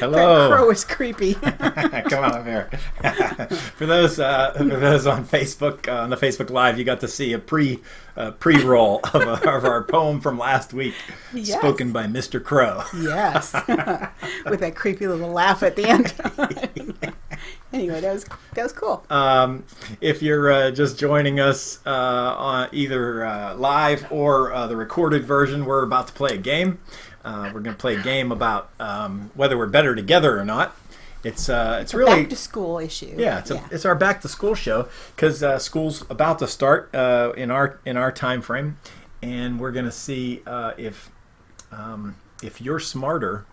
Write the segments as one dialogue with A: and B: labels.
A: Hello.
B: That crow is creepy.
A: Come on up here. For those on Facebook, on the Facebook Live, you got to see a pre-roll of our poem from last week,
B: Yes.
A: spoken by Mr. Crow.
B: Yes. With that creepy little laugh at the end. Anyway, that was cool.
A: If you're just joining us on either live or the recorded version, we're about to play a game. We're going to play a game about whether we're better together or not. It's really
B: back to school issue.
A: Yeah, it's our back to school show because school's about to start in our time frame, and we're going to see if you're smarter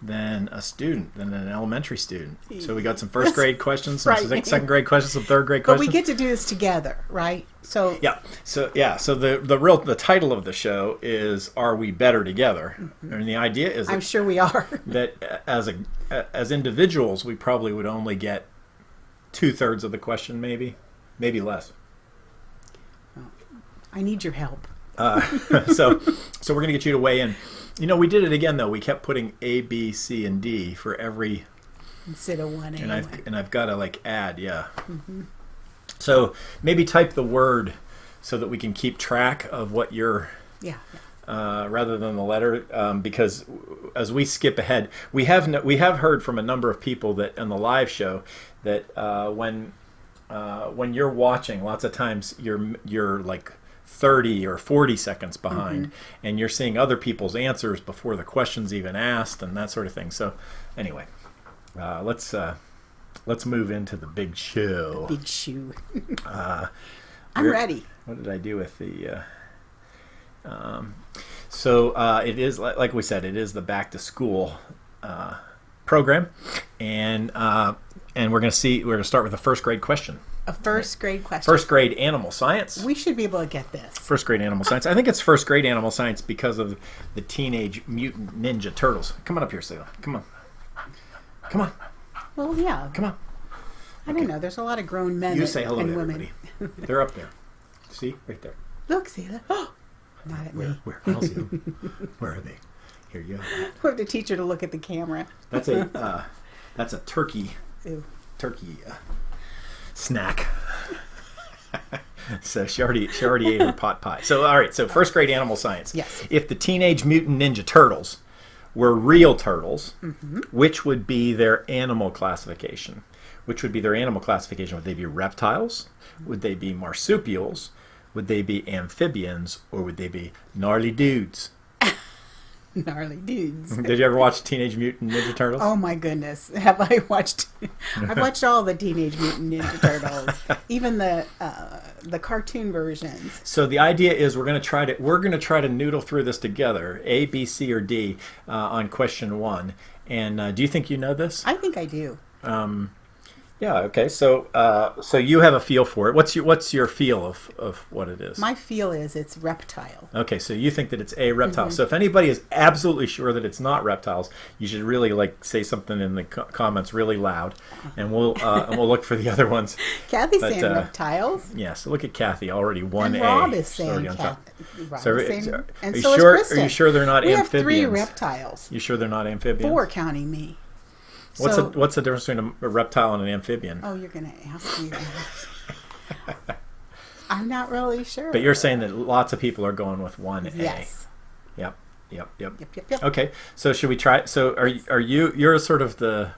A: than an elementary student. So we got some first grade questions, some second grade questions, some third grade questions.
B: But we get to do this together, right? So
A: So the title of the show is "Are We Better Together?" Mm-hmm. And the idea is
B: I'm sure we are.
A: that as individuals, we probably would only get 2/3 of the question, maybe less.
B: I need your help.
A: So we're gonna get you to weigh in. You know, we did it again though. We kept putting A, B, C, and D for every
B: instead of one.
A: And I've got to add, yeah. Mm-hmm. So maybe type the word so that we can keep track of what you're.
B: Yeah.
A: Rather than the letter, because as we skip ahead, we have heard from a number of people that on the live show that when you're watching, lots of times you're like 30 or 40 seconds behind, mm-hmm. and you're seeing other people's answers before the question's even asked and that sort of thing. So anyway, let's move into the big show.
B: The big shoe. I'm ready.
A: What did I do with the? It is like we said, it is the back to school program, and we're going to start with a first grade question.
B: A first grade question.
A: First grade animal science.
B: We should be able to get this.
A: First grade animal science. I think it's first grade animal science because of the Teenage Mutant Ninja Turtles. Come on up here, Selah. Come on.
B: Well, yeah.
A: Come on.
B: I don't know. There's a lot of grown men
A: You say hello
B: and
A: to
B: women.
A: everybody. They're up there. See? Right there.
B: Look, Selah. Not at me.
A: Where? I don't see them. Where are they? Here you go.
B: We have to teach her to look at the camera.
A: That's a turkey.
B: Ew.
A: Turkey snack. So she already ate her pot pie. So all right. So first grade animal science.
B: Yes.
A: If the Teenage Mutant Ninja Turtles were real turtles, mm-hmm. which would be their animal classification? Would they be reptiles? Would they be marsupials? Would they be amphibians, or would they be gnarly dudes?
B: Gnarly dudes.
A: Did you ever watch Teenage Mutant Ninja Turtles?
B: Oh my goodness. Have I watched? I've watched all the Teenage Mutant Ninja Turtles, even the cartoon versions.
A: So the idea is we're going to try to noodle through this together, A, B, C, or D, on question 1. And do you think you know this?
B: I think I do.
A: Yeah. Okay. So you have a feel for it. What's your feel of what it is?
B: My feel is it's reptile.
A: Okay. So you think that it's a reptile.
B: Mm-hmm.
A: So if anybody is absolutely sure that it's not reptiles, you should really say something in the comments really loud, and we'll look for the other ones.
B: Kathy's saying reptiles.
A: Yeah. So look at Kathy already 1A.
B: And Rob is saying and so
A: is
B: Kristen.
A: Are you sure they're not
B: we
A: amphibians?
B: We have 3 reptiles.
A: You sure they're not amphibians?
B: 4 counting me.
A: What's the difference between a reptile and an amphibian?
B: Oh, you're going to ask me that. I'm not really sure.
A: But you're saying that lots of people are going with 1A.
B: Yes.
A: Yep.
B: Yep.
A: Okay. So should we try? So you're sort of the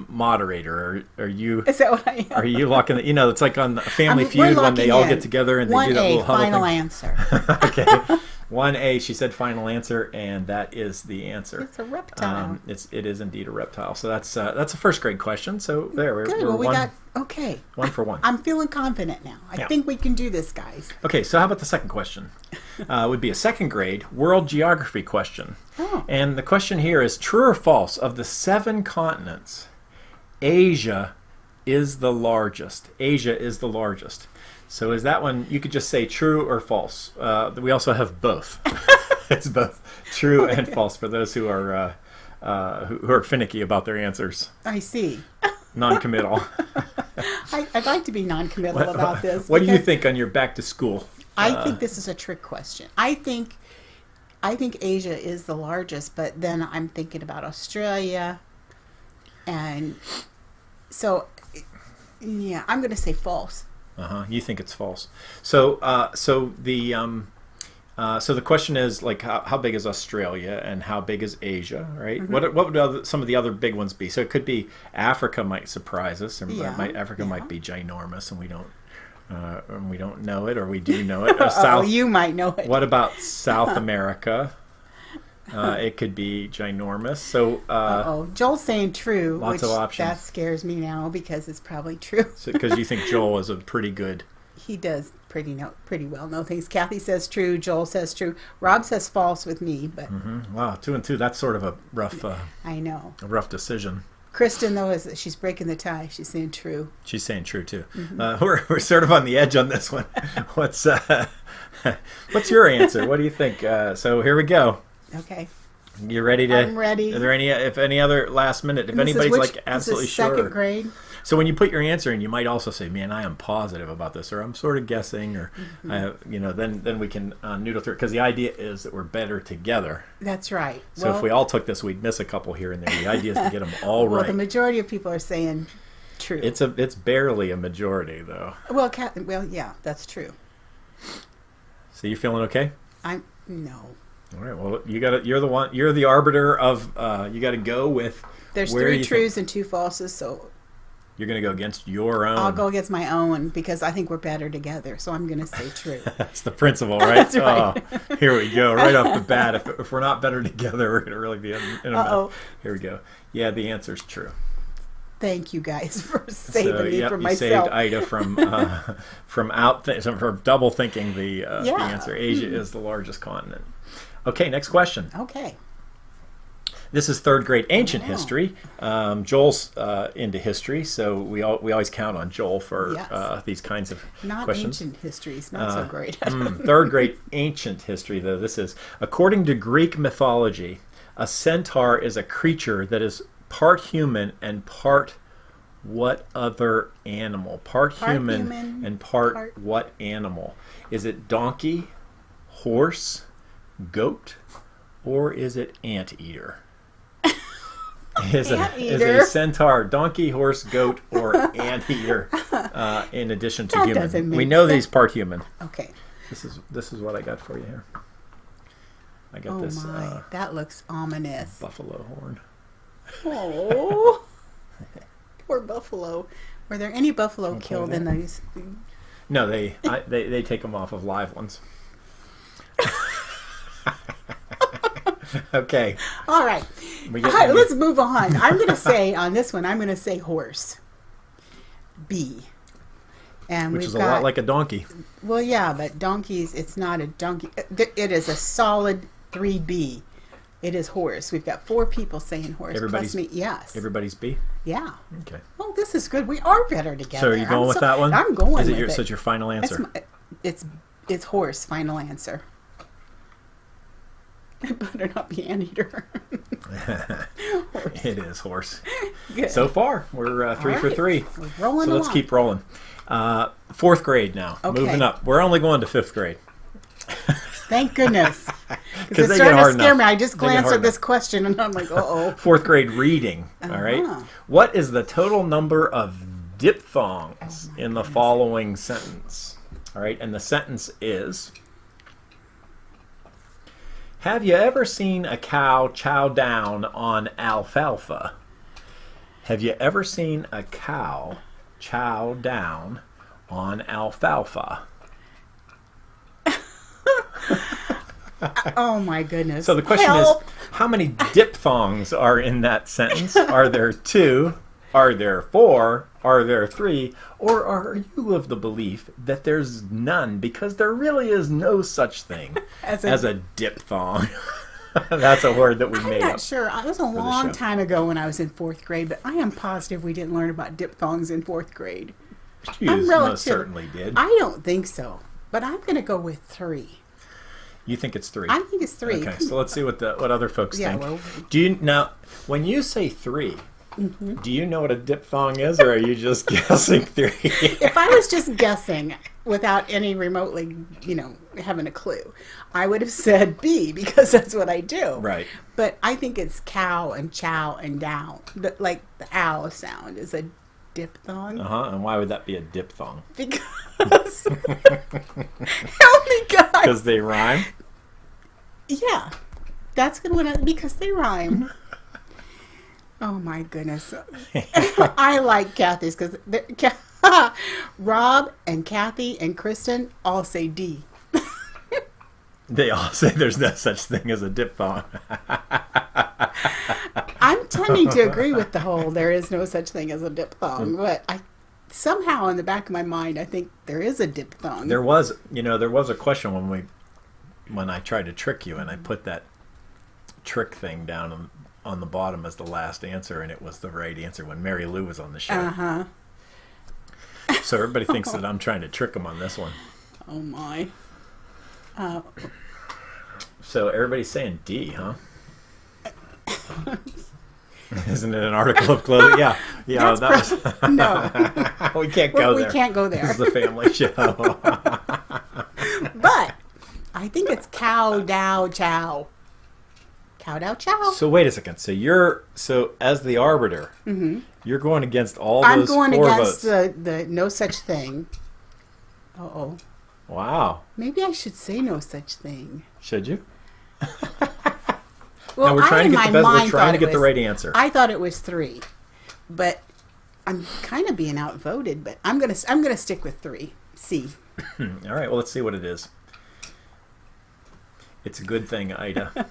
A: moderator, or are you?
B: Is that what I am?
A: Are you locking the? It's like on Family Feud when they all get together and they do that little huddle thing.
B: 1A, final answer.
A: Okay. 1A, she said final answer, and that is the answer.
B: It's a reptile.
A: It is indeed a reptile. So that's a first grade question. So there,
B: we got
A: 1 for 1.
B: I'm feeling confident now. I think we can do this, guys.
A: Okay, so how about the second question? Would be a second grade world geography question.
B: Oh.
A: And the question here is true or false? Of the 7 continents, Asia is the largest. Asia is the largest. So is that one, you could just say true or false. We also have both. It's both true and false for those who are finicky about their answers.
B: I see.
A: Non-committal.
B: I'd like to be non-committal about this.
A: What do you think on your back to school?
B: I think this is a trick question. I think Asia is the largest, but then I'm thinking about Australia, And so, yeah, I'm going to say false.
A: You think it's false. So the question is, like, how big is Australia and how big is Asia, right? What would some of the other big ones be? So it could be Africa might surprise us, and Africa might be ginormous, and we don't know it, or we do know it.
B: You might know it.
A: What about South America? It could be ginormous. So
B: Joel's saying true.
A: Lots of options.
B: That scares me now because it's probably true.
A: Because you think Joel is a pretty good.
B: He does pretty well know things. Kathy says true. Joel says true. Rob says false with me. But
A: Wow, 2 and 2. That's sort of a rough.
B: I know.
A: A rough decision.
B: Kristen, though, she's breaking the tie. She's saying true.
A: She's saying true too. We're sort of on the edge on this one. What's your answer? What do you think? So here we go.
B: Okay.
A: You ready to?
B: I'm ready.
A: Are there any other last minute? If anybody's absolutely sure.
B: Second grade.
A: So when you put your answer in, you might also say, "Man, I am positive about this," or "I'm sort of guessing," or then we can noodle through it, because the idea is that we're better together.
B: That's right.
A: So if we all took this, we'd miss a couple here and there. The idea is to get them all right.
B: Well, the majority of people are saying true.
A: It's barely a majority, though.
B: Well, yeah, that's true.
A: So you feeling okay?
B: No.
A: All right. Well, you're the arbiter of. You got to go with.
B: There's 3 truths and 2 falses, so.
A: You're going to go against your own.
B: I'll go against my own because I think we're better together. So I'm going to say true.
A: That's the principle, right?
B: That's right.
A: Oh, here we go. Right off the bat. If we're not better together, we're going to really be in a mess. Here we go. Yeah, the answer's true.
B: Thank you guys for saving me from myself.
A: You saved Ida from double thinking the answer. Asia is the largest continent. Okay, next question.
B: Okay.
A: This is 3rd grade ancient history. Joel's into history, so we always count on Joel for these kinds of questions.
B: Not ancient history is not so great.
A: 3rd grade ancient history, though. This is, according to Greek mythology, a centaur is a creature that is part human and part what other animal? Part human and part what animal? Is it donkey, horse, goat, or is it anteater? Is a centaur donkey, horse, goat, or anteater in addition to human? We know these part human.
B: Okay.
A: This is what I got for you here. I got this.
B: Oh my, that looks ominous.
A: Buffalo horn.
B: Oh, poor buffalo. Were there any buffalo killed in these?
A: No, they take them off of live ones. Okay.
B: All right. Let's move on. I'm going to say on this one, I'm going to say horse. B. And
A: which is a lot like a donkey.
B: Well, yeah, but donkeys, it's not a donkey. It is a solid 3B. It is horse. We've got 4 people saying horse.
A: Everybody's,
B: plus me. Yes.
A: Everybody's B?
B: Yeah.
A: Okay.
B: Oh, this is good. We are better together.
A: So are you going with that one?
B: I'm going with it.
A: So it's your final answer?
B: It's horse, final answer. It better not be anteater.
A: It is horse.
B: Good.
A: So far, we're 3 for 3.
B: We're rolling
A: let's keep rolling. 4th grade now. Okay. Moving up. We're only going to 5th grade.
B: Thank goodness. Because it's starting to scare me. I just glanced at this question and I'm like, uh-oh.
A: 4th grade reading. All right. What is the total number of diphthongs in the following sentence? All right. And the sentence is... Have you ever seen a cow chow down on alfalfa? Have you ever seen a cow chow down on alfalfa?
B: Oh my goodness.
A: So the question is, how many diphthongs are in that sentence? Are there 2? Are there 4? Are there 3? Or are you of the belief that there's none, because there really is no such thing as a diphthong? That's a word that we made up.
B: I'm not sure. It was a long time ago when I was in 4th grade, but I am positive we didn't learn about diphthongs in 4th grade.
A: You most certainly did.
B: I don't think so, but I'm going to go with 3.
A: You think it's 3?
B: I think it's 3.
A: Okay, so let's see what other folks think.
B: Well,
A: now, when you say 3, do you know what a diphthong is, or are you just guessing 3?
B: If I was just guessing, without any remotely, having a clue. I would have said B because that's what I do.
A: Right.
B: But I think it's cow and chow and down. Like the ow sound is a diphthong.
A: And why would that be a diphthong?
B: Because help me, God.
A: Because they rhyme.
B: Yeah, that's good one because they rhyme. Oh my goodness. I like Kathy's because Rob and Kathy and Kristen all say D.
A: They all say there's no such thing as a diphthong.
B: I'm tending to agree with the whole there is no such thing as a diphthong, but I somehow in the back of my mind I think there is a diphthong.
A: There was a question when I tried to trick you and I put that trick thing down on the bottom as the last answer, and it was the right answer when Mary Lou was on the show. So everybody thinks that I'm trying to trick them on this one.
B: Oh my.
A: So everybody's saying D, huh? Isn't it an article of clothing? Yeah.
B: No.
A: We can't go there.
B: We can't go there.
A: This is the family show.
B: But I think it's cow, dow, chow. Cow, dow, chow.
A: So wait a second. So as the arbiter, you're going against all those
B: I'm going
A: four
B: against
A: votes.
B: the no such thing. Uh-oh.
A: Wow.
B: Maybe I should say no such thing.
A: Should you?
B: Well,
A: no, we're trying to get the right answer.
B: I thought it was 3, but I'm kind of being outvoted. But I'm gonna stick with 3. C.
A: All right. Well, let's see what it is. It's a good thing, Ida.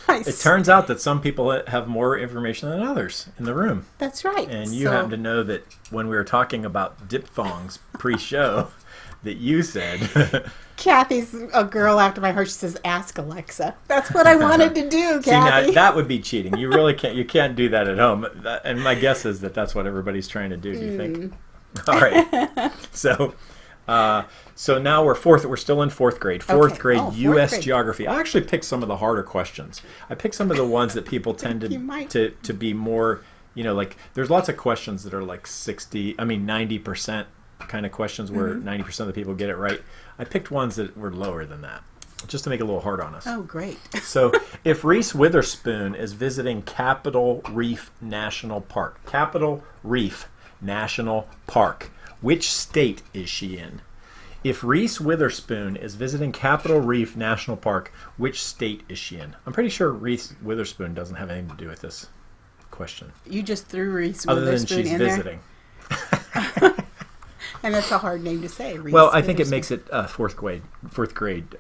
A: It turns out that some people have more information than others in the room.
B: That's right.
A: And you happen to know that when we were talking about diphthongs pre-show, that you said...
B: Kathy's a girl after my heart. She says, "Ask Alexa." That's what I wanted to do, Kathy.
A: See, now, that would be cheating. You really can't. You can't do that at home. And my guess is that that's what everybody's trying to do. Do you think? All right. So now we're still in fourth grade. Fourth grade U.S. geography. I actually picked some of the harder questions. I picked some of the ones that people tend to be more. Like there's lots of questions that are like 90% kind of questions where 90% of the people get it right. I picked ones that were lower than that, just to make it a little hard on us.
B: Oh, great.
A: So, if Reese Witherspoon is visiting Capitol Reef National Park, which state is she in? If Reese Witherspoon is visiting Capitol Reef National Park, which state is she in? I'm pretty sure Reese Witherspoon doesn't have anything to do with this question.
B: You just threw Reese
A: Other
B: Witherspoon
A: than she's
B: in
A: visiting.
B: And that's a hard name to say. Reese
A: Well, I think it makes it fourth grade.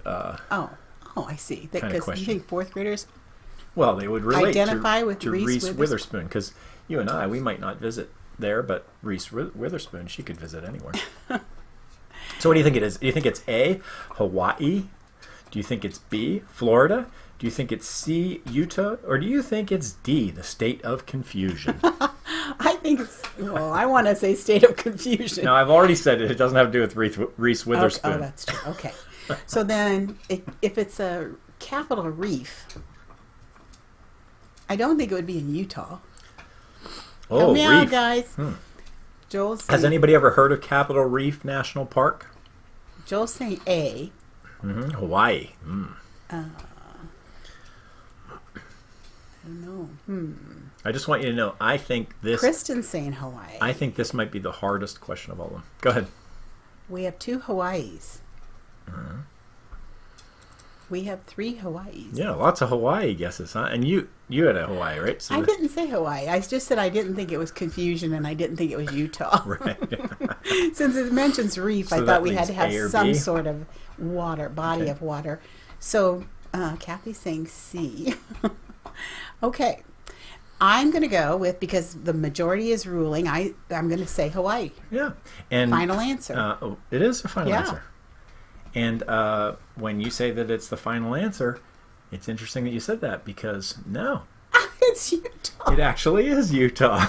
B: Oh, I see. Because you think fourth graders
A: Well, they would relate
B: identify with
A: to Reese Witherspoon, because you and I, we might not visit there, but Reese Witherspoon, she could visit anywhere. So what do you think it is? Do you think it's A, Hawaii? Do you think it's B, Florida? Do you think it's C, Utah? Or do you think it's D, the state of confusion?
B: I think I want to say state of confusion.
A: No, I've already said it. It doesn't have to do with Reese Witherspoon.
B: Oh, that's true. Okay. So then, if it's a capital reef, I don't think it would be in Utah.
A: Oh,
B: help me out,
A: reef.
B: guys. Joel's saying,
A: has anybody ever heard of Capitol Reef National Park?
B: Joel's saying A.
A: Hawaii.
B: I don't know.
A: I just want you to know, I think this...
B: Kristen's saying Hawaii.
A: I think this might be the hardest question of all of them. Go ahead.
B: We have 2 Hawaiis. We have 3 Hawaiis.
A: Yeah, lots of Hawaii guesses, huh? And you had a Hawaii, right? So
B: I didn't say Hawaii. I just said I didn't think it was confusion, and I didn't think it was Utah.
A: Right.
B: Since it mentions reef,
A: So
B: I
A: that
B: thought we
A: means
B: had to have
A: A or
B: some
A: B?
B: sort of body of water. So Kathy's saying C. Okay. I'm going to go with, because the majority is ruling, I'm going to say Hawaii.
A: Yeah. And
B: Final answer.
A: It is a final
B: Yeah.
A: answer. And when you say that it's the final answer, it's interesting that you said that, because no.
B: It's Utah.
A: It actually is Utah.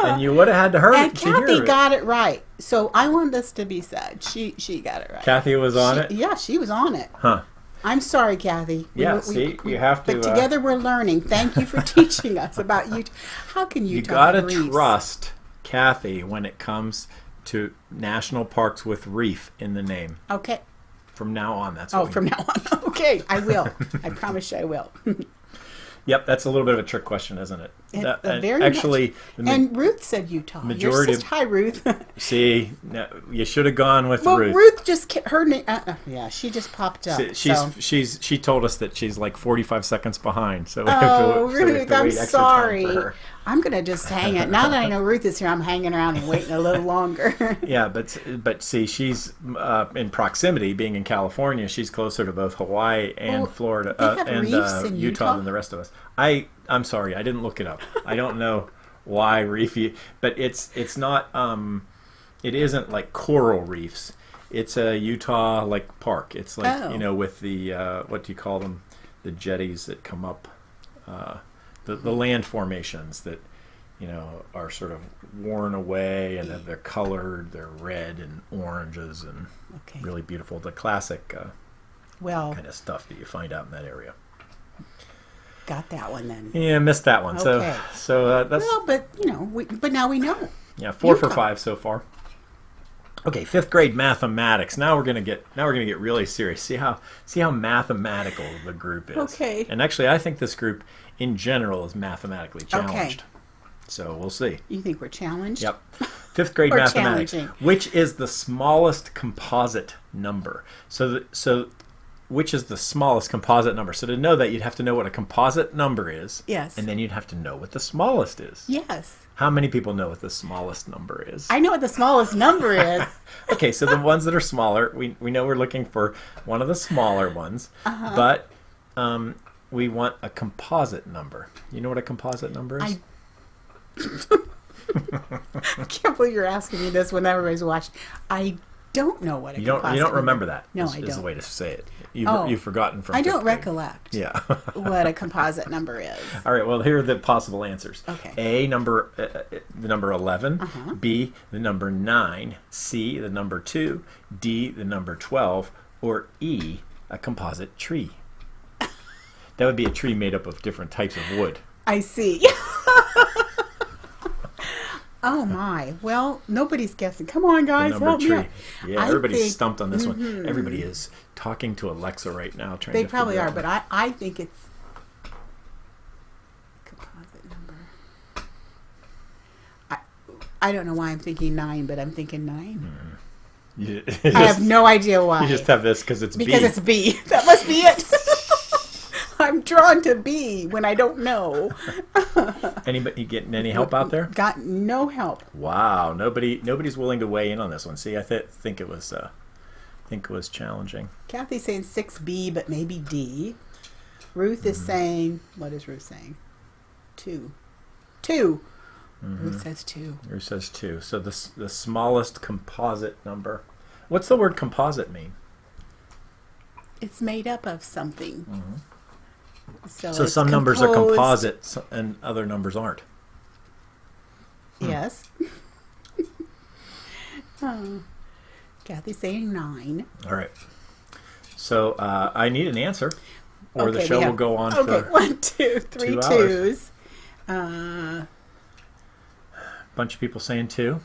A: And you would have had to hear
B: And
A: it.
B: Kathy got it right. So I want this to be said. She got it right.
A: Kathy was on it?
B: Yeah, she was on it.
A: Huh.
B: I'm sorry, Kathy.
A: Yeah, you have to...
B: But together we're learning. Thank you for teaching us about Utah. How can Utah
A: You got to
B: reefs?
A: trust Kathy when it comes to national parks with reef in the name.
B: Okay.
A: From now on, that's what
B: from now on. Okay, I will. I promise you I will.
A: Yep, that's a little bit of a trick question, isn't it?
B: Very
A: actually,
B: much. And Ruth said Utah.
A: Majority
B: Hi, Ruth.
A: See, no, you should have gone with
B: well,
A: Ruth.
B: Ruth just her name. Yeah, she just popped up.
A: She told us that she's like 45 seconds behind. So
B: Ruth, I'm sorry. I'm gonna just hang it. Now that I know Ruth is here, I'm hanging around and waiting a little longer.
A: Yeah, but see, she's in proximity, being in California. She's closer to both Hawaii and Florida and Utah than the rest of us. I'm sorry, I didn't look it up. I don't know why reefy, but it's not. It isn't like coral reefs. It's a Utah like park. It's like with the what do you call them? The jetties that come up. The land formations that are sort of worn away, and then they're colored. They're red and oranges and really beautiful. The classic kind of stuff that you find out in that area.
B: Got that one then.
A: Yeah, missed that one.
B: Okay.
A: So that's
B: but but now we know.
A: Yeah, 4 for 5 so far. Okay, 5th grade mathematics. Now we're gonna get really serious. See how mathematical the group is.
B: Okay.
A: And actually, I think this group in general is mathematically challenged.
B: Okay.
A: So we'll see.
B: You think we're challenged?
A: Yep. 5th grade mathematics. Which is the smallest composite number? So which is the smallest composite number? So to know that, you'd have to know what a composite number is.
B: Yes.
A: And then you'd have to know what the smallest is.
B: Yes.
A: How many people know what the smallest number is?
B: I know what the smallest number is.
A: Okay, so the ones that are smaller, we know we're looking for one of the smaller ones, but we want a composite number. You know what a composite number is?
B: I can't believe you're asking me this when everybody's watching. I don't know what a composite number is.
A: You don't remember that.
B: No, I don't.
A: Is the way to say it. You've forgotten from
B: I don't
A: 5th grade.
B: recollect
A: what
B: a composite number is.
A: All right, well, here are the possible answers.
B: Okay.
A: A, the number 11. B, the number 9. C, the number 2. D, the number 12. Or E, a composite tree. That would be a tree made up of different types of wood.
B: I see. Oh my! Well, nobody's guessing. Come on, guys, help me.
A: Yeah, everybody's stumped on this one. Everybody is talking to Alexa right now, trying to.
B: They probably are, but I think it's composite number. I don't know why I'm thinking 9, but I'm thinking 9. I have no idea why.
A: You just have this because it's B.
B: Because it's B. That must be it. I'm drawn to B when I don't know.
A: Anybody getting any help out there?
B: Got no help.
A: Wow, nobody's willing to weigh in on this one. See, I think it was challenging.
B: Kathy's saying 6B, but maybe D. Ruth is saying, what is Ruth saying? 2. Ruth says 2.
A: Ruth says 2. So the smallest composite number. What's the word composite mean?
B: It's made up of something.
A: So some numbers are composite and other numbers aren't.
B: Yes. Kathy's saying 9.
A: All right. So I need an answer, or the show will go on for
B: 1, 2, 3
A: 2
B: twos.
A: Bunch of people saying 2.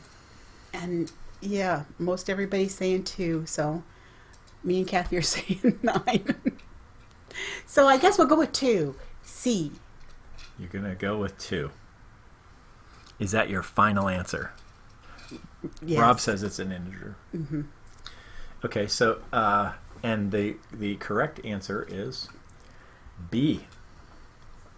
B: And yeah, most everybody's saying 2. So me and Kathy are saying 9. So I guess we'll go with 2. C.
A: You're going to go with 2. Is that your final answer?
B: Yes.
A: Rob says it's an integer. Okay, so and the correct answer is B.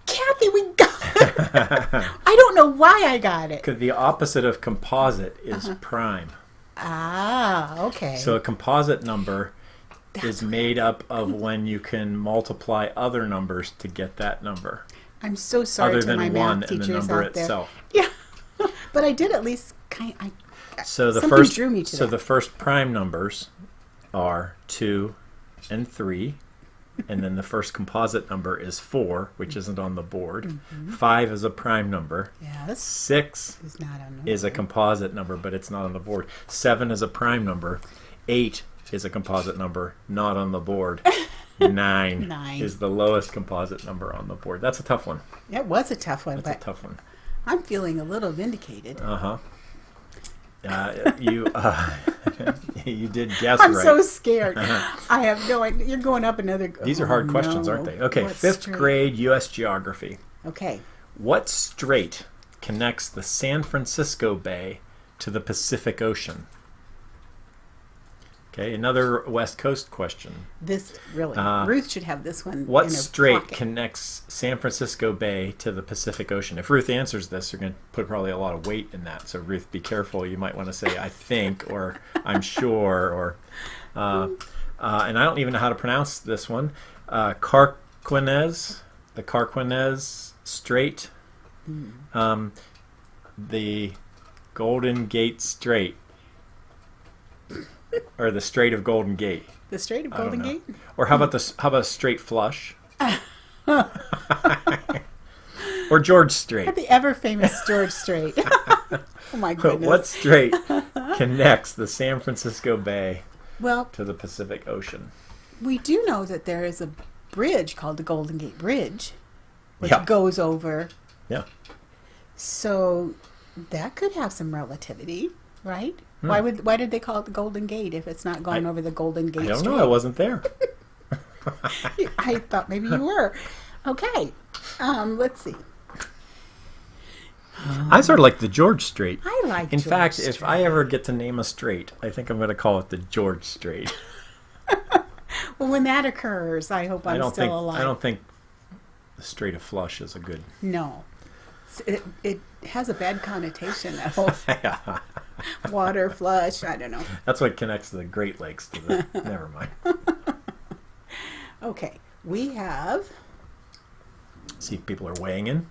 B: Kathy, we got it. I don't know why I got it.
A: Because the opposite of composite is prime.
B: Ah, okay.
A: So a composite number is made up of when you can multiply other numbers to get that number.
B: I'm so sorry
A: other
B: to
A: than
B: my
A: one
B: math
A: and the
B: teachers
A: number
B: out there.
A: itself.
B: Yeah, but I did at least
A: So the
B: something
A: first
B: drew me to that.
A: the first prime numbers are 2 and 3, and then the first composite number is 4, which isn't on the board. 5 is a prime number.
B: Yes.
A: 6 is a composite number, but it's not on the board. 7 is a prime number. 8 is a composite number, not on the board. 9 is the lowest composite number on the board. That's a tough one.
B: It was a tough one.
A: That's a tough one.
B: I'm feeling a little vindicated.
A: You you did guess
B: I'm
A: right.
B: so scared. I have no idea. You're going up another.
A: These are hard questions, aren't they? Okay,
B: What
A: 5th
B: strait?
A: grade U.S. geography.
B: Okay.
A: What strait connects the San Francisco Bay to the Pacific Ocean? Okay, another West Coast question.
B: This really. Ruth should have this one.
A: What
B: in her
A: strait
B: pocket.
A: connects San Francisco Bay to the Pacific Ocean? If Ruth answers this, you're going to put probably a lot of weight in that. So, Ruth, be careful. You might want to say, I think, or I'm sure, or... and I don't even know how to pronounce this one. Carquinez, the Carquinez Strait, the Golden Gate Strait, or the Strait of Golden Gate.
B: The Strait of Golden Gate?
A: Or how about Straight Flush? Or George Strait.
B: The ever famous George Strait. Oh my goodness.
A: What strait connects the San Francisco Bay
B: Well,
A: to the Pacific Ocean?
B: we do know that there is a bridge called the Golden Gate Bridge, which
A: Yeah.
B: goes over.
A: Yeah.
B: So that could have some relativity, right? Why did they call it the Golden Gate if it's not going over the Golden Gate
A: I don't
B: Strait?
A: know. I wasn't there.
B: I thought maybe you were. Okay. Let's see.
A: I sort of like the George Strait.
B: I like
A: In
B: George
A: fact, if
B: Strait.
A: I ever get to name a strait, I think I'm going to call it the George Strait.
B: Well, when that occurs, I hope I'm still alive.
A: I don't think the Strait of Flush is a good.
B: No. It has a bad connotation, that whole water flush. I don't know.
A: That's what connects the Great Lakes to the. Never mind.
B: Okay. We have
A: See, people are weighing in.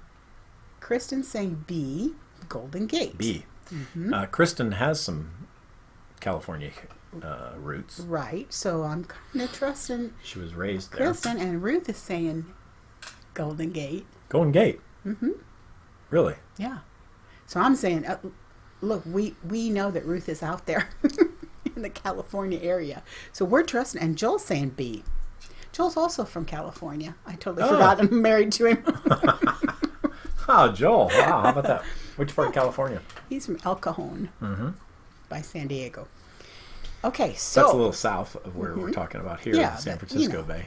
B: Kristen saying B, Golden Gate.
A: B.
B: Mm-hmm.
A: Kristen has some California roots.
B: Right. So I'm kind of trusting
A: She was raised there.
B: Kristen, and Ruth is saying Golden Gate.
A: Golden Gate.
B: Mm-hmm.
A: Really?
B: Yeah. So I'm saying, look, we know that Ruth is out there in the California area. So we're trusting, and Joel's saying B. Joel's also from California. I totally forgot I'm married to him.
A: Oh, Joel. Wow, how about that? Which part of California?
B: He's from El Cajon by San Diego. Okay,
A: That's
B: so
A: a little south of where we're talking about here,
B: Yeah,
A: the San
B: but,
A: Francisco
B: you know.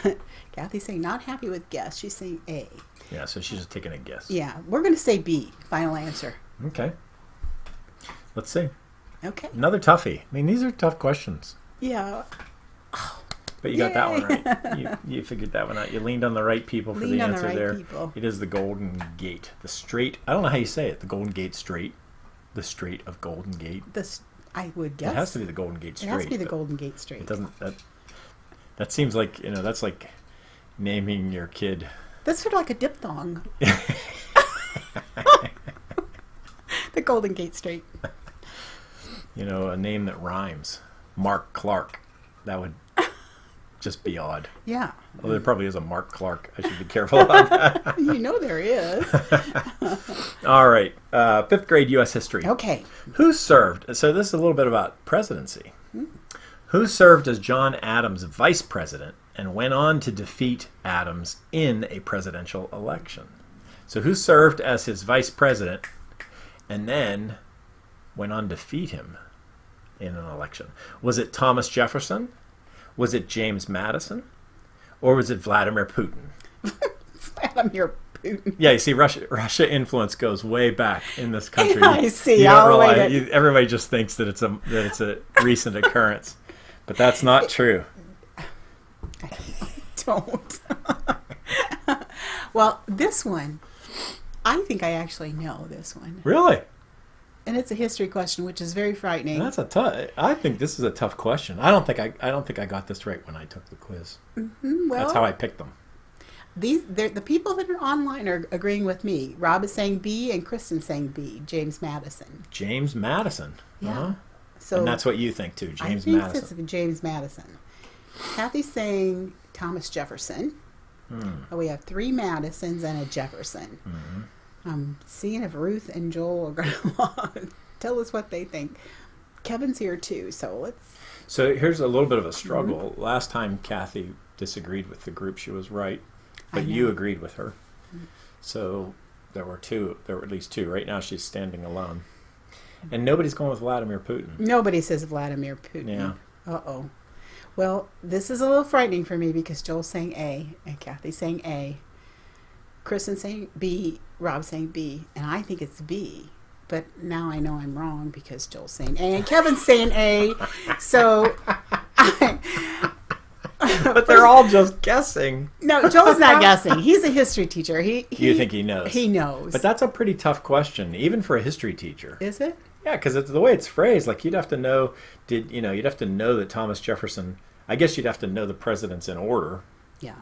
A: Bay.
B: Kathy's saying not happy with guess. She's saying A.
A: Yeah, so she's just taking a guess.
B: Yeah, we're going to say B. Final answer.
A: Okay. Let's see.
B: Okay.
A: Another toughie. I mean, these are tough questions.
B: Yeah.
A: But you got that one
B: Yay.
A: right. You figured that one out. You leaned on the right people for
B: Leaned
A: the
B: on the
A: answer
B: right
A: there.
B: people.
A: It is the Golden Gate. The Strait. I don't know how you say it. The Golden Gate Strait. The Strait of Golden Gate.
B: I would guess.
A: It has to be the Golden Gate
B: It
A: Strait.
B: has to be the
A: but
B: Golden Gate Strait.
A: It doesn't. That seems like, that's like naming your kid.
B: That's sort of like a diphthong. The Golden Gate Strait.
A: A name that rhymes. Mark Clark. That would just be odd.
B: Yeah.
A: Well, there probably is a Mark Clark. I should be careful about that.
B: You know there is.
A: All right. 5th grade U.S. history.
B: Okay.
A: Who served? So this is a little bit about presidency. Who served as John Adams' vice president and went on to defeat Adams in a presidential election? So who served as his vice president and then went on to defeat him in an election? Was it Thomas Jefferson? Was it James Madison? Or was it Vladimir Putin?
B: Vladimir Putin.
A: Yeah, you see, Russia influence goes way back in this country.
B: I see.
A: You don't
B: I'll
A: realize
B: wait it.
A: everybody just thinks that it's a recent occurrence, but that's not true.
B: Don't. Well, this one, I think I actually know this one.
A: Really?
B: And it's a history question, which is very frightening.
A: That's a tough. I think this is a tough question. I don't think I got this right when I took the quiz.
B: Well,
A: That's how I picked them.
B: the people that are online are agreeing with me. Rob is saying B and Kristen's saying B. James Madison.
A: James Madison.
B: Yeah.
A: Uh-huh.
B: So
A: And that's what you think too, James
B: I think
A: Madison.
B: it's James Madison. Kathy's saying Thomas Jefferson. We have 3 Madisons and a Jefferson. I'm seeing if Ruth and Joel are going to tell us what they think. Kevin's here too, so let's...
A: So here's a little bit of a struggle. Last time Kathy disagreed with the group, she was right, but you agreed with her. So there were at least two. Right now she's standing alone. And nobody's going with Vladimir Putin.
B: Nobody says Vladimir Putin.
A: Yeah.
B: Uh-oh. Well, this is a little frightening for me because Joel's saying A and Kathy's saying A. Kristen's saying B, Rob's saying B, and I think it's B. But now I know I'm wrong because Joel's saying A and Kevin's saying A. So,
A: but they're all just guessing.
B: No, Joel's not guessing. He's a history teacher. You
A: think he knows?
B: He knows.
A: But that's a pretty tough question, even for a history teacher.
B: Is it?
A: Yeah, because the way it's phrased, like you'd have to know. You'd have to know that Thomas Jefferson. I guess you'd have to know the presidents in order.
B: Yeah.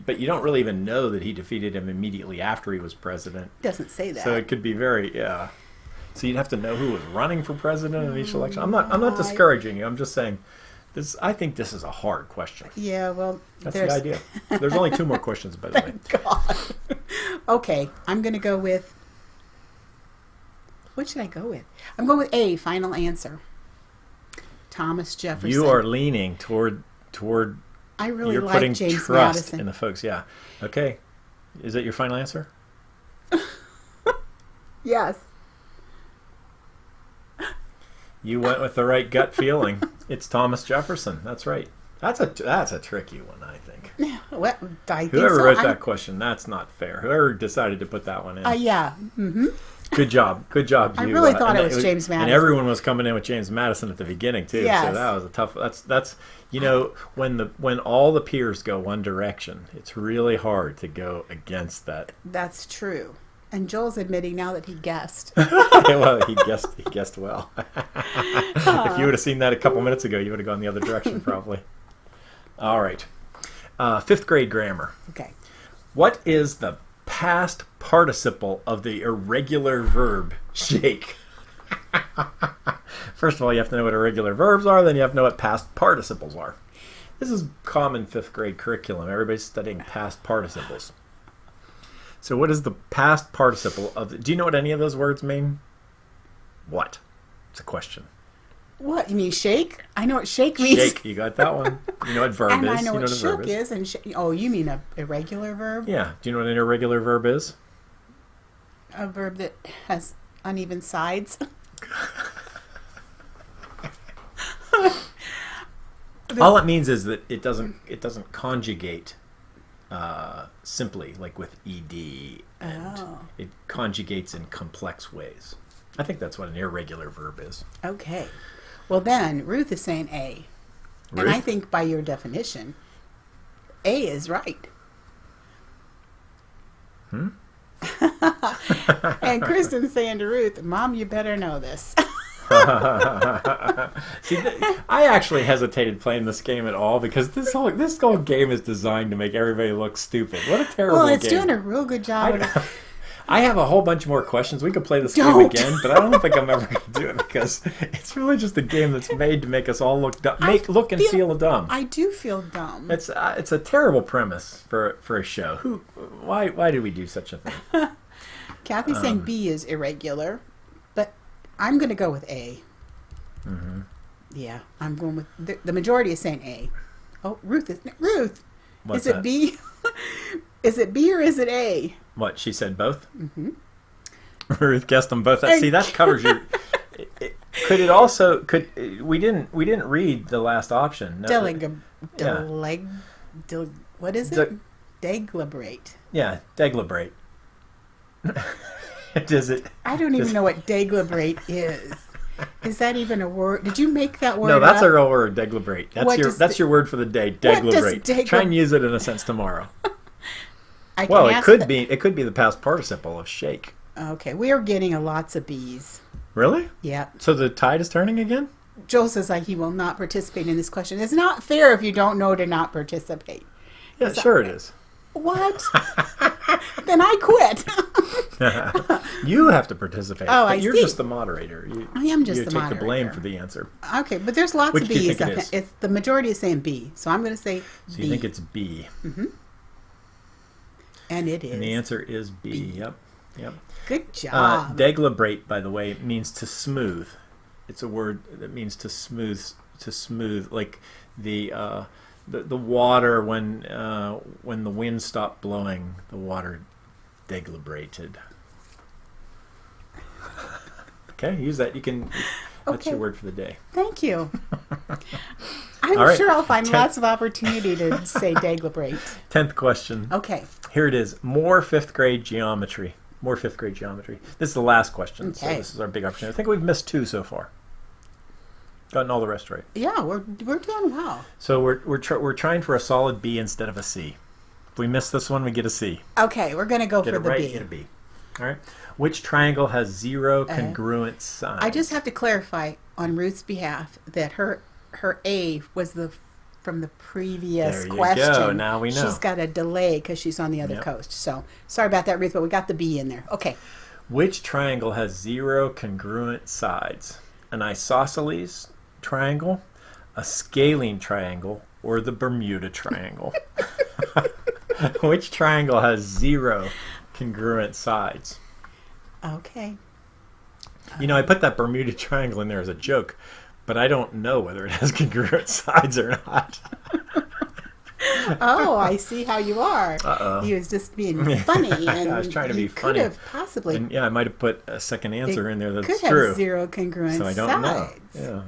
A: But you don't really even know that he defeated him immediately after he was president.
B: Doesn't say that.
A: So it could be So you'd have to know who was running for president in each election. I'm not discouraging you. I'm just saying this. I think this is a hard question.
B: Yeah, well,
A: that's the idea. There's only 2 more questions, by the way.
B: Thank God. Okay, I'm going to go with. What should I go with? I'm going with A. Final answer. Thomas Jefferson.
A: You are leaning toward.
B: I really
A: You're
B: like
A: putting
B: James
A: trust
B: Madison.
A: in the folks. Yeah. Okay. Is that your final answer?
B: Yes.
A: You went with the right gut feeling. It's Thomas Jefferson. That's right. That's a tricky one, I think.
B: Well, I think
A: Whoever
B: so.
A: wrote that question, that's not fair. Whoever decided to put that one in.
B: Yeah. Mm-hmm.
A: Good job. Good job.
B: I really thought it was James Madison.
A: And everyone was coming in with James Madison at the beginning too.
B: Yes.
A: So that was a tough. That's when all the peers go one direction, it's really hard to go against that.
B: That's true. And Joel's admitting now that he guessed.
A: Well, he guessed well. If you would have seen that a couple minutes ago, you would have gone the other direction probably. All right. 5th grade grammar.
B: Okay.
A: What is the past participle of the irregular verb shake? First of all, you have to know what irregular verbs are, then you have to know what past participles are. This is common 5th grade curriculum. Everybody's studying past participles. So what is the past participle of do you know what any of those words mean? What? It's a question.
B: What? You mean shake? I know what shake means.
A: Shake. You got that one. You know what verb
B: and
A: is.
B: I know
A: you
B: what
A: know
B: shook is. And oh, you mean a irregular verb?
A: Yeah. Do you know what an irregular verb is?
B: A verb that has uneven sides.
A: All it means is that it doesn't conjugate simply like with ed, and it conjugates in complex ways. I think that's what an irregular verb is.
B: Okay. Well, then Ruth is saying A.
A: Ruth?
B: And I think by your definition, A is right. And Kristen's saying to Ruth, Mom, you better know this.
A: See, I actually hesitated playing this game at all because this whole game is designed to make everybody look stupid. What a terrible game.
B: Well, it's doing a real good job.
A: I have a whole bunch more questions. We could play this game again, but I don't think I'm ever going to do it because it's really just a game that's made to make us all look dumb, look and feel dumb.
B: I do feel dumb.
A: It's a terrible premise for a show. Why do we do such a thing?
B: Kathy's saying B is irregular, but I'm going to go with A.
A: Mm-hmm.
B: Yeah, I'm going with the majority is saying A. Oh, Ruth.
A: What's
B: is it
A: that?
B: B? Is it B or is it A?
A: What, she said both?
B: Mm-hmm.
A: Ruth guessed them both. See, that covers your. We didn't read the last option. No,
B: what is it? Deglabrate.
A: Yeah, deglabrate. Does it?
B: I don't even know what deglabrate is. Is that even a word? Did you make that word?
A: No, that's
B: up?
A: a real word. Deglabrate. That's your word for the day. Deglabrate. Try and use it in a sense tomorrow. It could be the past participle of shake.
B: Okay, we are getting lots of B's.
A: Really?
B: Yeah.
A: So the tide is turning again?
B: Joel says he will not participate in this question. It's not fair if you don't know to not participate.
A: Yeah, sure it is.
B: What? Then I quit.
A: You have to participate.
B: Oh,
A: You're just the moderator.
B: I am just the moderator.
A: You take the blame for the answer.
B: Okay, but there's lots of B's.
A: Which do you think it is?
B: It's the majority is saying B, so I'm going to say
A: So
B: B.
A: you think it's B?
B: Mm-hmm. And it is.
A: And the answer is B. Yep.
B: Good job.
A: Deglabrate, by the way, means to smooth. It's a word that means to smooth, like the water when the wind stopped blowing, the water deglabrated. Okay, use that. You can. That's
B: Okay.
A: your word for the day.
B: Thank you. I'm
A: All right.
B: sure I'll find lots of opportunity to say deglabrate.
A: 10th question.
B: Okay.
A: Here it is. More fifth grade geometry. This is the last question, so
B: Okay.
A: this is our big opportunity. I think we've missed 2 so far. Gotten all the rest right.
B: Yeah, we're doing well.
A: So we're trying for a solid B instead of a C. If we miss this one, we get a C.
B: Okay, we're going to go
A: Get
B: for
A: it
B: the
A: right,
B: B.
A: get a B. All right. Which triangle has 0 congruent sides?
B: I just have to clarify on Ruth's behalf that her A was from the previous
A: There you
B: question.
A: go. Now we know.
B: She's got a delay because she's on the other coast. So sorry about that, Ruth, but we got the B in there. Okay.
A: Which triangle has 0 congruent sides? An isosceles triangle, a scalene triangle, or the Bermuda Triangle? Which triangle has 0 congruent sides?
B: Okay.
A: You know, I put that Bermuda Triangle in there as a joke, but I don't know whether it has congruent sides or not.
B: Oh, I see how you are.
A: Uh-oh.
B: He was just being funny. And
A: I was trying to be
B: you
A: funny.
B: Could have possibly.
A: And yeah, I might have put a second answer in there that's
B: could
A: true.
B: have 0 congruent
A: So I don't
B: sides.
A: know.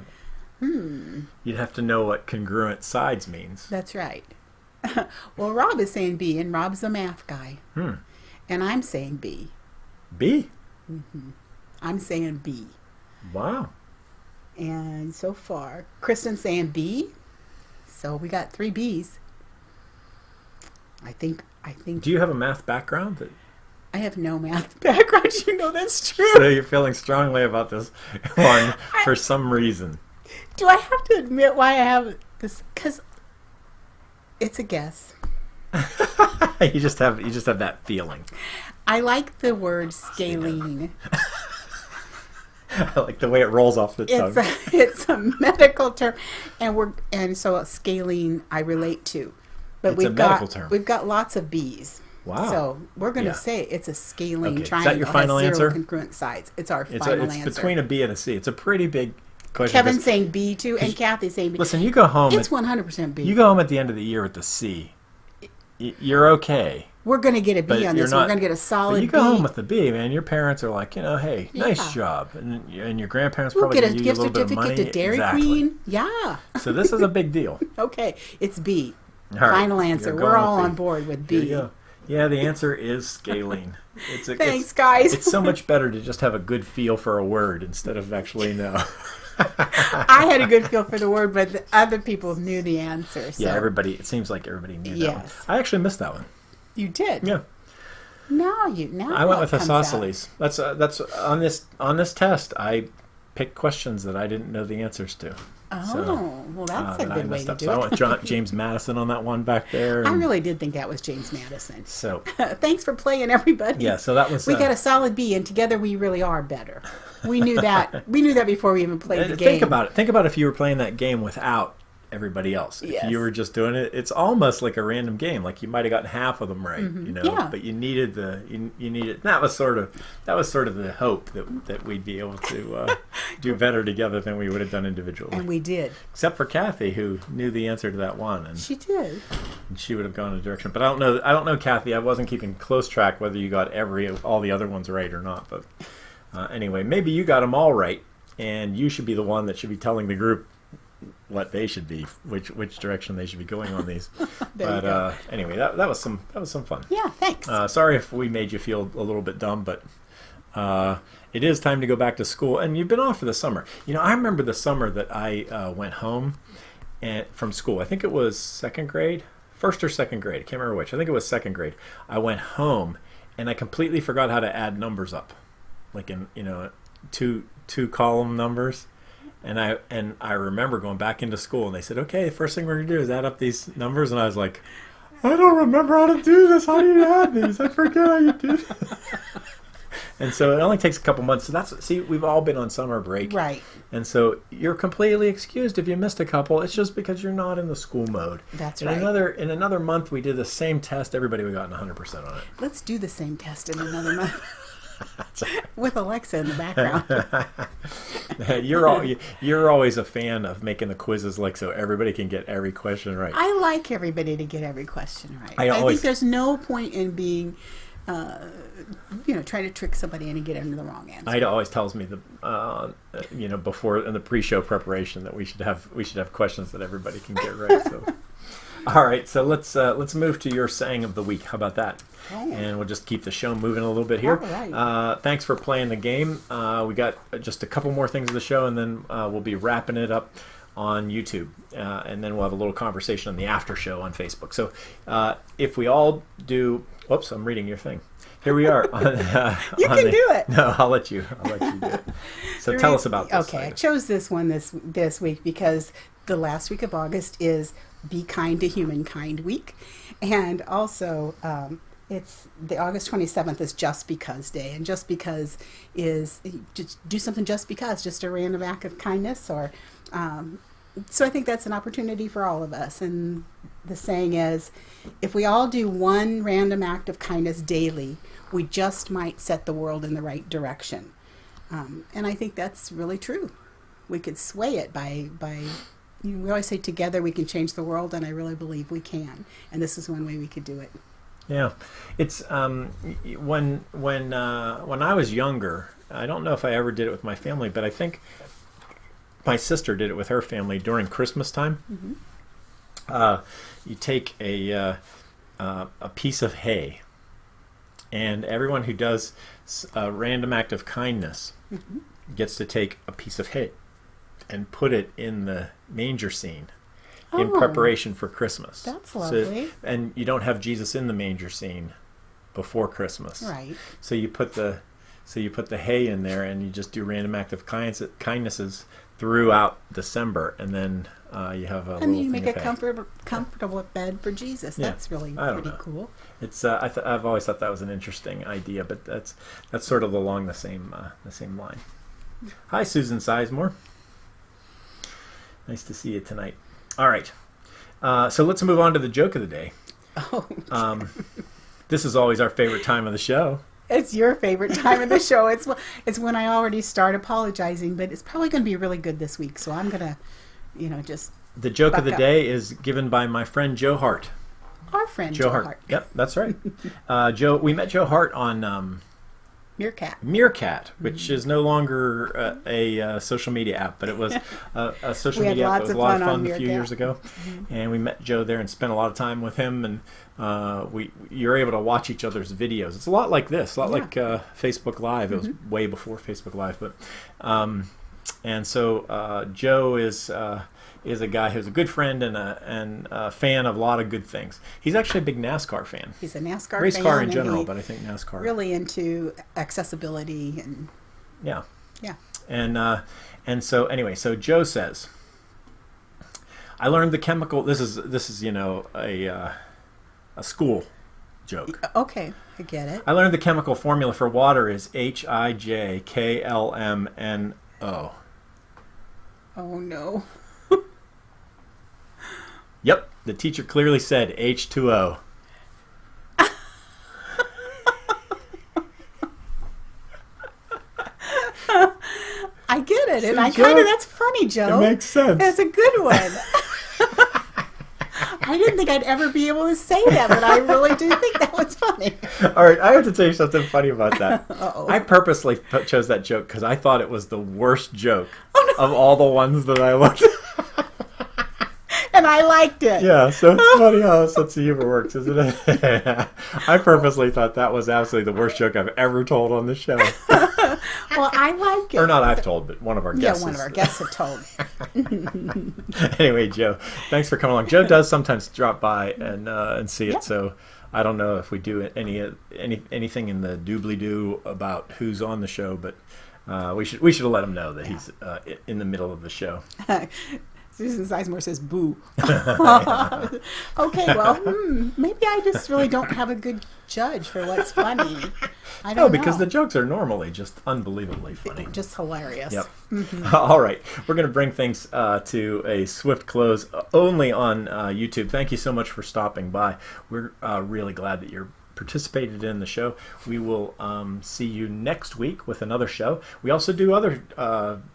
A: Yeah. You'd have to know what congruent sides means.
B: That's right. Well, Rob is saying B, and Rob's a math guy. And I'm saying B.
A: B?
B: I'm saying B.
A: Wow.
B: And so far, Kristen's saying B. So we got 3 B's. I think
A: Do you have a math background?
B: I have no math background. You know that's true.
A: So you're feeling strongly about this one for some reason.
B: Do I have to admit why I have this? Because it's a guess.
A: you just have that feeling.
B: I like the word scalene.
A: I like the way it rolls off the tongue.
B: It's a medical term, and so scalene I relate to. But
A: It's a medical term.
B: We've got lots of B's.
A: Wow.
B: So we're going to say it's a scalene
A: Okay. Is
B: triangle.
A: that your final
B: has 0
A: answer?
B: congruent sides. It's our final
A: It's
B: answer.
A: between a B and a C. It's a pretty big question.
B: Kevin's saying B too, and Kathy's saying B.
A: Listen, you go home.
B: It's 100% B.
A: You go home at the end of the year with the C. You're okay.
B: We're going to get a B
A: But
B: on
A: you're
B: this.
A: not-
B: We're going to get a solid
A: But you
B: B.
A: go home with the B, man. Your parents are like, hey, nice
B: Yeah.
A: job, and your grandparents
B: We'll
A: probably
B: get a
A: give you a
B: gift
A: little bit of money.
B: certificate to Dairy
A: Exactly.
B: Queen. Yeah.
A: So this is a big deal.
B: Okay. It's B.
A: All right.
B: Final answer.
A: You're
B: We're
A: going
B: all
A: with
B: on
A: B.
B: board with
A: Here you
B: B.
A: go. Yeah, the answer is scalene.
B: Thanks, guys.
A: It's so much better to just have a good feel for a word instead of actually know.
B: I had a good feel for the word, but the other people knew the answer. So.
A: Yeah, it seems like everybody knew that one.
B: Yes.
A: I actually missed that one.
B: You did.
A: Yeah.
B: Now
A: I went with
B: it comes out.
A: isosceles. That's on this test. I picked questions that I didn't know the ansers to.
B: Oh, well, that's a
A: that I
B: good way
A: messed
B: to
A: up.
B: do
A: So I
B: it.
A: went James Madison on that one back there.
B: I
A: and
B: really did think that was James Madison.
A: So
B: Thanks for playing, everybody.
A: yeah, so that was
B: We got a solid B, and together we really are better. We knew that. We knew that before we even played the game.
A: Think about it. Think about if you were playing that game without everybody else.
B: Yes.
A: If you were just doing it, it's almost like a random game. Like you might have gotten half of them right,
B: Yeah.
A: But you needed you needed. That was sort of the hope that we'd be able to do better together than we would have done individually.
B: And we did.
A: Except for Kathy, who knew the answer to that one, and
B: She did.
A: she would have gone in a direction. But I don't know, Kathy. I wasn't keeping close track whether you got all the other ones right or not. But anyway, maybe you got them all right, and you should be the one that should be telling the group what they should be, which direction they should be going on these. But anyway, that was some fun.
B: Yeah, thanks.
A: Sorry if we made you feel a little bit dumb, but it is time to go back to school, and you've been off for the summer. I remember the summer that I went home from school. I think it was second grade, first or second grade. I can't remember which. I think it was second grade. I went home, and I completely forgot how to add numbers up, like in two column numbers. And I remember going back into school, and they said, "Okay, the first thing we're gonna do is add up these numbers." And I was like, "I don't remember how to do this. How do you add these? I forget how you do this." And so it only takes a couple months. So we've all been on summer break,
B: Right.
A: And so you're completely excused if you missed a couple. It's just because you're not in the school mode.
B: That's
A: in
B: right.
A: In another month, we did the same test. Everybody would have gotten 100% on it.
B: Let's do the same test in another month. With Alexa in the background.
A: You're always a fan of making the quizzes so everybody can get every question right.
B: I like everybody to get every question right.
A: I
B: think there's no point in being try to trick somebody in and get into the wrong answer.
A: Ida always tells me before in the pre-show preparation that we should have questions that everybody can get right. So, all right, so let's move to your saying of the week. How about that?
B: Okay.
A: And we'll just keep the show moving a little bit here.
B: All right.
A: Thanks for playing the game. We got just a couple more things of the show, and then we'll be wrapping it up on YouTube, and then we'll have a little conversation on the after show on Facebook. So if we all do, whoops, I'm reading your thing. Here we are.
B: You can do it.
A: No, I'll let you do it. So tell us about this.
B: Okay, I chose this one this week because the last week of August is Be Kind to Humankind Week, and also it's the August 27th is Just Because Day, and Just Because is just do something just because, just a random act of kindness, or so I think that's an opportunity for all of us. And the saying is, if we all do one random act of kindness daily, we just might set the world in the right direction. And I think that's really true. We could sway it by we always say together we can change the world, and I really believe we can. And this is one way we could do it.
A: Yeah, it's when I was younger, I don't know if I ever did it with my family, but I think my sister did it with her family during Christmas time. Mm-hmm. You take a piece of hay, and everyone who does a random act of kindness mm-hmm. gets to take a piece of hay and put it in the manger scene. In preparation for Christmas.
B: That's lovely.
A: So, and you don't have Jesus in the manger scene before Christmas.
B: Right.
A: So you put the hay in there, and you just do random act of kindnesses throughout December, and then you have a.
B: And then you make a comfortable bed for Jesus.
A: Yeah.
B: That's really pretty cool.
A: It's I've always thought that was an interesting idea, but that's sort of along the same line. Hi, Susan Sizemore. Nice to see you tonight. All right, so let's move on to the joke of the day.
B: Oh,
A: this is always our favorite time of the show.
B: It's your favorite time of the show. It's when I already start apologizing, but it's probably going to be really good this week. So I'm gonna, just.
A: The joke of the day is given by my friend Joe Hart.
B: Our friend Joe Hart.
A: Yep, that's right. Joe, we met Joe Hart on Meerkat, which is no longer a social media app, but it was a social media app that was a lot of fun a few years ago. Mm-hmm. And we met Joe there and spent a lot of time with him, and you're able to watch each other's videos. It's a lot like this, like Facebook Live. It was way before Facebook Live, but and so Joe is a guy who's a good friend and a fan of a lot of good things. He's actually a big NASCAR fan.
B: He's a NASCAR fan.
A: Race car in general, but I think NASCAR.
B: Really into accessibility and.
A: Yeah.
B: Yeah.
A: And so anyway, so Joe says, I learned the chemical. This is a school joke.
B: Okay, I get it.
A: I learned the chemical formula for water is HIJKLMNO.
B: Oh no.
A: Yep, the teacher clearly said H2O.
B: I get it, and that's funny, Joe.
A: It makes sense.
B: That's a good one. I didn't think I'd ever be able to say that, but I really do think that was funny.
A: All right, I have to tell you something funny about that.
B: Uh-oh.
A: I purposely chose that joke because I thought it was the worst joke of all the ones that I looked at.
B: And I liked it.
A: Yeah, so it's funny how a sense of humor works, isn't it? I purposely thought that was absolutely the worst joke I've ever told on the show.
B: Well, I like it.
A: Or not I've told, but one of our guests.
B: Yeah, one of our guests have told.
A: Anyway, Joe, thanks for coming along. Joe does sometimes drop by and see it,
B: yep.
A: So I don't know if we do anything in the doobly-doo about who's on the show, but we should have let him know that he's in the middle of the show.
B: Susan Sizemore says, boo. Okay, well, maybe I just really don't have a good judge for what's funny. I don't know.
A: Because the jokes are normally just unbelievably funny.
B: Just hilarious.
A: Yep. Mm-hmm. All right. We're going to bring things to a swift close only on YouTube. Thank you so much for stopping by. We're really glad that you're participated in the show. We will see you next week with another show. We also do other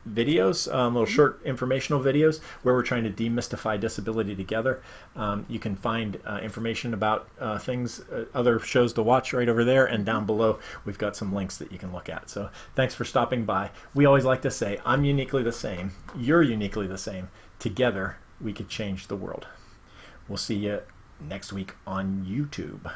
A: videos, little short informational videos where we're trying to demystify disability together. You can find information about things, other shows to watch right over there, and down below we've got some links that you can look at. So thanks for stopping by. We always like to say, I'm uniquely the same, you're uniquely the same. Together we could change the world. We'll see you next week on YouTube.